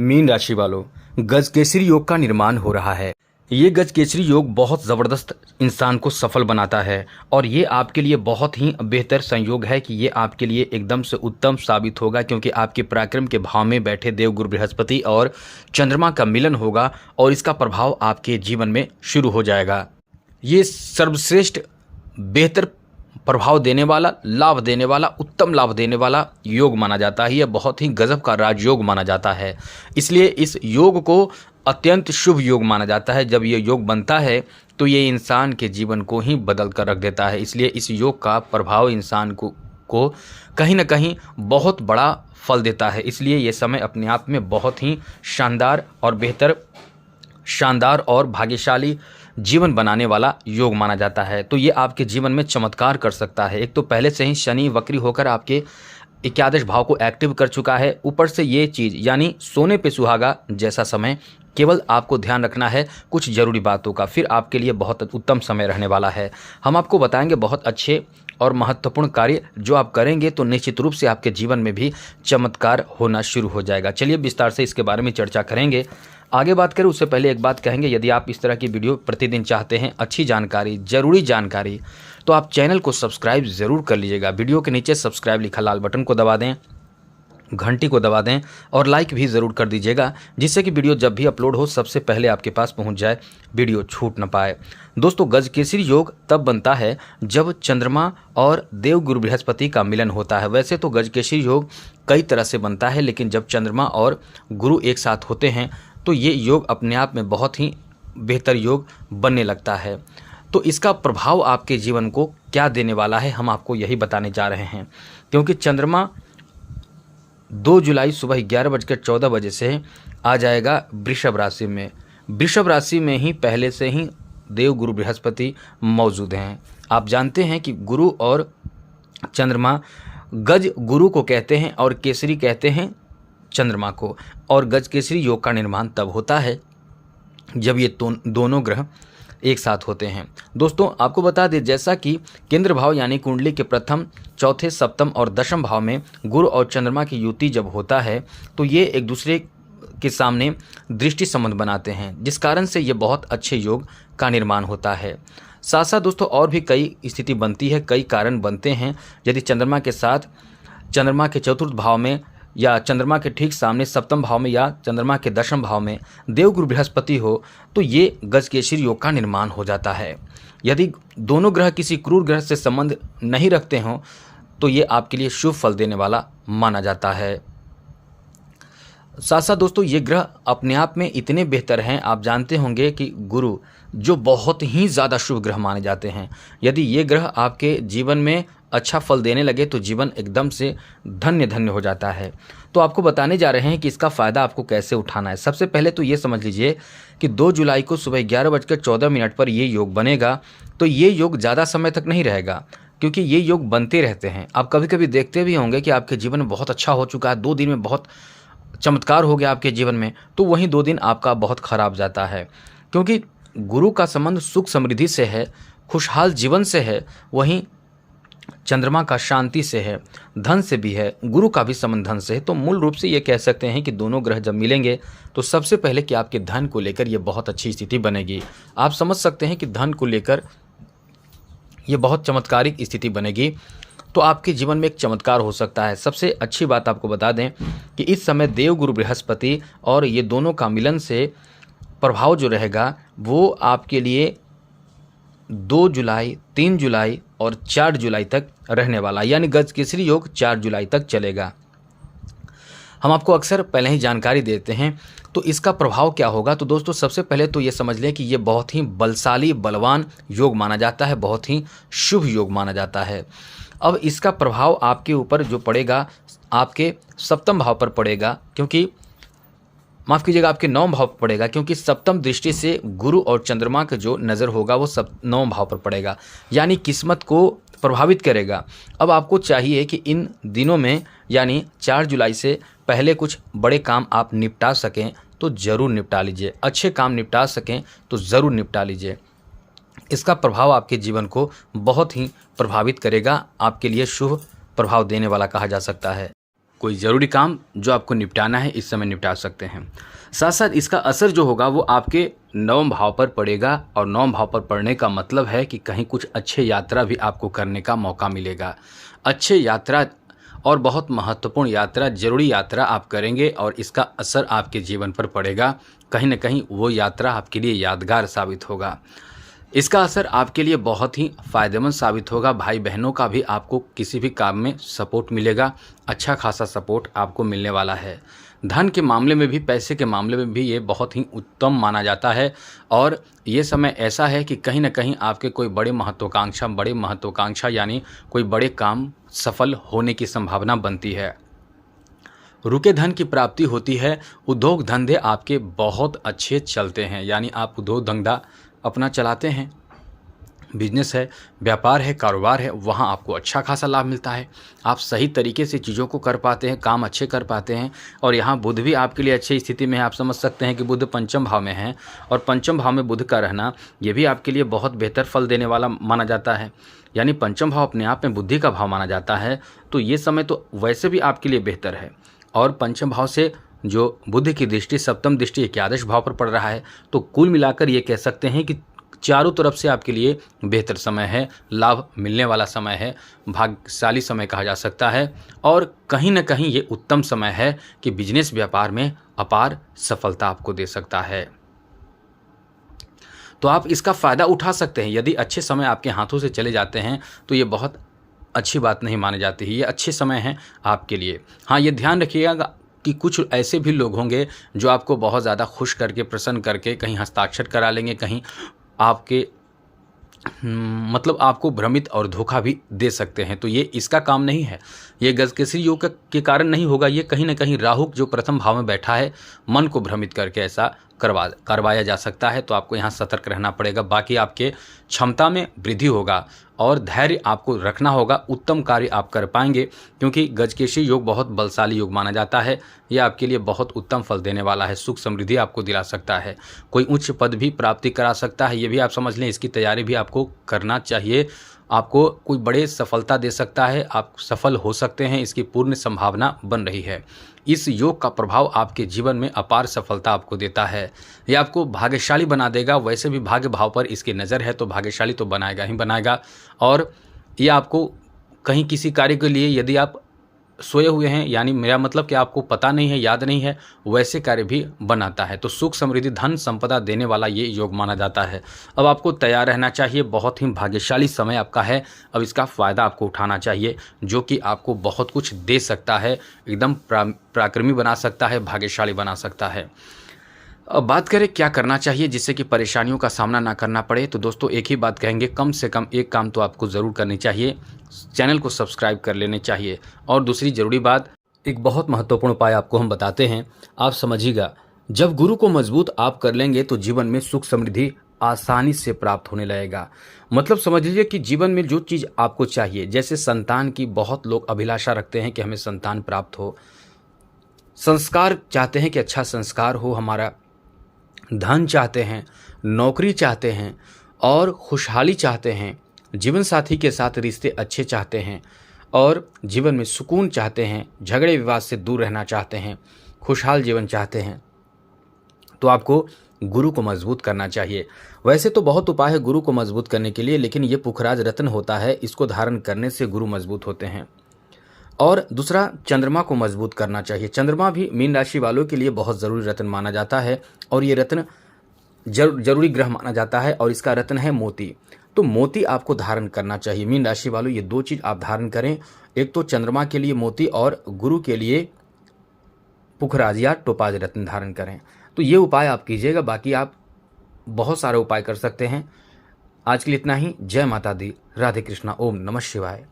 Mean राशि वालों, गजकेसरी योग का निर्माण हो रहा है। ये गजकेसरी योग बहुत ज़बरदस्त इंसान को सफल बनाता है और ये आपके लिए बहुत ही बेहतर संयोग है कि ये आपके लिए एकदम से उत्तम साबित होगा, क्योंकि आपके पराक्रम के भाव में बैठे देवगुरु बृहस्पति और चंद्रमा का मिलन होगा और इसका प्रभाव आपके जीवन में शुरू हो जाएगा। ये सर्वश्रेष्ठ बेहतर प्रभाव देने वाला, लाभ देने वाला, उत्तम लाभ देने वाला योग माना जाता है। यह बहुत ही गजब का राजयोग माना जाता है, इसलिए इस योग को अत्यंत शुभ योग माना जाता है। जब ये योग बनता है तो ये इंसान के जीवन को ही बदल कर रख देता है। इसलिए इस योग का प्रभाव इंसान को कहीं ना कहीं बहुत बड़ा फल देता है। इसलिए ये समय अपने आप में बहुत ही शानदार और बेहतर, शानदार और भाग्यशाली जीवन बनाने वाला योग माना जाता है। तो ये आपके जीवन में चमत्कार कर सकता है। एक तो पहले से ही शनि वक्री होकर आपके एकादश भाव को एक्टिव कर चुका है, ऊपर से ये चीज़ यानी सोने पे सुहागा जैसा समय। केवल आपको ध्यान रखना है कुछ ज़रूरी बातों का, फिर आपके लिए बहुत उत्तम समय रहने वाला है। हम आपको बताएंगे बहुत अच्छे और महत्वपूर्ण कार्य जो आप करेंगे तो निश्चित रूप से आपके जीवन में भी चमत्कार होना शुरू हो जाएगा। चलिए विस्तार से इसके बारे में चर्चा करेंगे। आगे बात करें उससे पहले एक बात कहेंगे, यदि आप इस तरह की वीडियो प्रतिदिन चाहते हैं, अच्छी जानकारी, ज़रूरी जानकारी, तो आप चैनल को सब्सक्राइब ज़रूर कर लीजिएगा। वीडियो के नीचे सब्सक्राइब लिखा लाल बटन को दबा दें, घंटी को दबा दें और लाइक भी ज़रूर कर दीजिएगा, जिससे कि वीडियो जब भी अपलोड हो सबसे पहले आपके पास पहुंच जाए, वीडियो छूट न पाए। दोस्तों, गजकेसरी योग तब बनता है जब चंद्रमा और देवगुरु बृहस्पति का मिलन होता है। वैसे तो गजकेसरी योग कई तरह से बनता है, लेकिन जब चंद्रमा और गुरु एक साथ होते हैं तो ये योग अपने आप में बहुत ही बेहतर योग बनने लगता है। तो इसका प्रभाव आपके जीवन को क्या देने वाला है, हम आपको यही बताने जा रहे हैं। क्योंकि चंद्रमा 2 जुलाई सुबह 11:14 से आ जाएगा वृषभ राशि में। वृषभ राशि में ही पहले से ही देवगुरु बृहस्पति मौजूद हैं। आप जानते हैं कि गुरु और चंद्रमा, गज गुरु को कहते हैं और केसरी कहते हैं चंद्रमा को, और गजकेसरी योग का निर्माण तब होता है जब ये दोनों ग्रह एक साथ होते हैं। दोस्तों, आपको बता दें, जैसा कि केंद्र भाव यानी कुंडली के प्रथम, चौथे, सप्तम और दशम भाव में गुरु और चंद्रमा की युति जब होता है तो ये एक दूसरे के सामने दृष्टि संबंध बनाते हैं, जिस कारण से ये बहुत अच्छे योग का निर्माण होता है। साथ साथ दोस्तों और भी कई स्थिति बनती है, कई कारण बनते हैं। यदि चंद्रमा के साथ चंद्रमा के चतुर्थ भाव में या चंद्रमा के ठीक सामने सप्तम भाव में या चंद्रमा के दशम भाव में देवगुरु बृहस्पति हो तो ये गजकेसरी योग का निर्माण हो जाता है। यदि दोनों ग्रह किसी क्रूर ग्रह से संबंध नहीं रखते हों तो ये आपके लिए शुभ फल देने वाला माना जाता है। साथ साथ दोस्तों, ये ग्रह अपने आप में इतने बेहतर हैं, आप जानते होंगे कि गुरु जो बहुत ही ज़्यादा शुभ ग्रह माने जाते हैं, यदि ये ग्रह आपके जीवन में अच्छा फल देने लगे तो जीवन एकदम से धन्य धन्य हो जाता है। तो आपको बताने जा रहे हैं कि इसका फ़ायदा आपको कैसे उठाना है। सबसे पहले तो ये समझ लीजिए कि 2 जुलाई को सुबह 11:14 पर ये योग बनेगा। तो ये योग ज़्यादा समय तक नहीं रहेगा, क्योंकि ये योग बनते रहते हैं। आप कभी कभी देखते भी होंगे कि आपके जीवन में बहुत अच्छा हो चुका है, 2 दिन में बहुत चमत्कार हो गया आपके जीवन में, तो वहीं 2 दिन आपका बहुत खराब जाता है। क्योंकि गुरु का संबंध सुख समृद्धि से है, खुशहाल जीवन से है, वहीं चंद्रमा का शांति से है, धन से भी है, गुरु का भी संबंध धन से है। तो मूल रूप से ये कह सकते हैं कि दोनों ग्रह जब मिलेंगे तो सबसे पहले कि आपके धन को लेकर ये बहुत अच्छी स्थिति बनेगी। आप समझ सकते हैं कि धन को लेकर ये बहुत चमत्कारिक स्थिति बनेगी, तो आपके जीवन में एक चमत्कार हो सकता है। सबसे अच्छी बात आपको बता दें कि इस समय देवगुरु बृहस्पति और ये दोनों का मिलन से प्रभाव जो रहेगा वो आपके लिए 2 जुलाई, 3 जुलाई और 4 जुलाई तक रहने वाला, यानी गजकेसरी योग 4 जुलाई तक चलेगा। हम आपको अक्सर पहले ही जानकारी देते हैं, तो इसका प्रभाव क्या होगा। तो दोस्तों, सबसे पहले तो ये समझ लें कि ये बहुत ही बलशाली, बलवान योग माना जाता है, बहुत ही शुभ योग माना जाता है। अब इसका प्रभाव आपके ऊपर जो पड़ेगा, आपके सप्तम भाव पर पड़ेगा, क्योंकि माफ़ कीजिएगा, आपके 9 भाव पर पड़ेगा, क्योंकि सप्तम दृष्टि से गुरु और चंद्रमा का जो नज़र होगा वो 9 भाव पर पड़ेगा, यानी किस्मत को प्रभावित करेगा। अब आपको चाहिए कि इन दिनों में यानी 4 जुलाई से पहले कुछ बड़े काम आप निपटा सकें तो ज़रूर निपटा लीजिए, अच्छे काम निपटा सकें तो ज़रूर निपटा लीजिए। इसका प्रभाव आपके जीवन को बहुत ही प्रभावित करेगा, आपके लिए शुभ प्रभाव देने वाला कहा जा सकता है। कोई ज़रूरी काम जो आपको निपटाना है इस समय निपटा सकते हैं। साथ साथ इसका असर जो होगा वो आपके नवम भाव पर पड़ेगा, और नवम भाव पर पड़ने का मतलब है कि कहीं कुछ अच्छे यात्रा भी आपको करने का मौका मिलेगा। अच्छे यात्रा और बहुत महत्वपूर्ण यात्रा, जरूरी यात्रा आप करेंगे और इसका असर आपके जीवन पर पड़ेगा। कहीं ना कहीं वो यात्रा आपके लिए यादगार साबित होगा। इसका असर आपके लिए बहुत ही फ़ायदेमंद साबित होगा। भाई बहनों का भी आपको किसी भी काम में सपोर्ट मिलेगा, अच्छा खासा सपोर्ट आपको मिलने वाला है। धन के मामले में भी, पैसे के मामले में भी ये बहुत ही उत्तम माना जाता है, और ये समय ऐसा है कि कहीं ना कहीं आपके कोई बड़े महत्वाकांक्षा यानी कोई बड़े काम सफल होने की संभावना बनती है। रुके धन की प्राप्ति होती है। उद्योग धंधे आपके बहुत अच्छे चलते हैं, यानी आप उद्योग धंधा अपना चलाते हैं, बिजनेस है, व्यापार है, कारोबार है, वहाँ आपको अच्छा खासा लाभ मिलता है। आप सही तरीके से चीज़ों को कर पाते हैं, काम अच्छे कर पाते हैं। और यहाँ बुध भी आपके लिए अच्छी स्थिति में है। आप समझ सकते हैं कि बुध पंचम भाव में है, और पंचम भाव में बुध का रहना ये भी आपके लिए बहुत बेहतर फल देने वाला माना जाता है। यानी पंचम भाव अपने आप में बुद्धि का भाव माना जाता है, तो ये समय तो वैसे भी आपके लिए बेहतर है। और पंचम भाव से जो बुध की दृष्टि, सप्तम दृष्टि एकादश भाव पर पड़ रहा है, तो कुल मिलाकर ये कह सकते हैं कि चारों तरफ से आपके लिए बेहतर समय है, लाभ मिलने वाला समय है, भाग्यशाली समय कहा जा सकता है। और कहीं ना कहीं ये उत्तम समय है कि बिजनेस व्यापार में अपार सफलता आपको दे सकता है। तो आप इसका फ़ायदा उठा सकते हैं। यदि अच्छे समय आपके हाथों से चले जाते हैं तो ये बहुत अच्छी बात नहीं मानी जाती है, ये अच्छे समय हैं आपके लिए। हाँ, ये ध्यान रखिएगा कि कुछ ऐसे भी लोग होंगे जो आपको बहुत ज़्यादा खुश करके, प्रसन्न करके कहीं हस्ताक्षर करा लेंगे, कहीं आपके मतलब आपको भ्रमित और धोखा भी दे सकते हैं। तो ये इसका काम नहीं है, ये गजकेसरी योग के कारण नहीं होगा। ये कहीं ना कहीं राहु जो प्रथम भाव में बैठा है, मन को भ्रमित करके ऐसा करवाया जा सकता है। तो आपको यहाँ सतर्क रहना पड़ेगा। बाकी आपके क्षमता में वृद्धि होगा और धैर्य आपको रखना होगा, उत्तम कार्य आप कर पाएंगे, क्योंकि गजकेसरी योग बहुत बलशाली योग माना जाता है। ये आपके लिए बहुत उत्तम फल देने वाला है, सुख समृद्धि आपको दिला सकता है, कोई उच्च पद भी प्राप्ति करा सकता है। ये भी आप समझ लें, इसकी तैयारी भी आपको करना चाहिए। आपको कोई बड़े सफलता दे सकता है, आप सफल हो सकते हैं, इसकी पूर्ण संभावना बन रही है। इस योग का प्रभाव आपके जीवन में अपार सफलता आपको देता है। यह आपको भाग्यशाली बना देगा। वैसे भी भाग्य भाव पर इसकी नज़र है, तो भाग्यशाली तो बनाएगा ही बनाएगा। और ये आपको कहीं किसी कार्य के लिए यदि आप सोए हुए हैं, यानी मेरा मतलब कि आपको पता नहीं है, याद नहीं है, वैसे कार्य भी बनाता है। तो सुख समृद्धि, धन संपदा देने वाला ये योग माना जाता है। अब आपको तैयार रहना चाहिए। बहुत ही भाग्यशाली समय आपका है। अब इसका फ़ायदा आपको उठाना चाहिए, जो कि आपको बहुत कुछ दे सकता है, एकदम पराक्रमी बना सकता है, भाग्यशाली बना सकता है। अब बात करें क्या करना चाहिए जिससे कि परेशानियों का सामना ना करना पड़े, तो दोस्तों एक ही बात कहेंगे, कम से कम एक काम तो आपको ज़रूर करनी चाहिए, चैनल को सब्सक्राइब कर लेने चाहिए। और दूसरी ज़रूरी बात, एक बहुत महत्वपूर्ण उपाय आपको हम बताते हैं, आप समझिएगा। जब गुरु को मजबूत आप कर लेंगे तो जीवन में सुख समृद्धि आसानी से प्राप्त होने लगेगा। मतलब समझ लीजिए कि जीवन में जो चीज़ आपको चाहिए, जैसे संतान की बहुत लोग अभिलाषा रखते हैं कि हमें संतान प्राप्त हो, संस्कार चाहते हैं कि अच्छा संस्कार हो हमारा, धन चाहते हैं, नौकरी चाहते हैं, और खुशहाली चाहते हैं, जीवन साथी के साथ रिश्ते अच्छे चाहते हैं, और जीवन में सुकून चाहते हैं, झगड़े विवाद से दूर रहना चाहते हैं, खुशहाल जीवन चाहते हैं, तो आपको गुरु को मजबूत करना चाहिए। वैसे तो बहुत उपाय है गुरु को मजबूत करने के लिए, लेकिन ये पुखराज रत्न होता है, इसको धारण करने से गुरु मजबूत होते हैं। और दूसरा, चंद्रमा को मजबूत करना चाहिए। चंद्रमा भी मीन राशि वालों के लिए बहुत ज़रूरी रत्न माना जाता है, और ये रत्न जरूरी ग्रह माना जाता है, और इसका रत्न है मोती। तो मोती आपको धारण करना चाहिए। मीन राशि वालों, ये दो चीज़ आप धारण करें, एक तो चंद्रमा के लिए मोती, और गुरु के लिए पुखराज या टोपाज रत्न धारण करें। तो ये उपाय आप कीजिएगा। बाकी आप बहुत सारे उपाय कर सकते हैं। आज के लिए इतना ही। जय माता दी, राधे कृष्णा, ओम नमः शिवाय।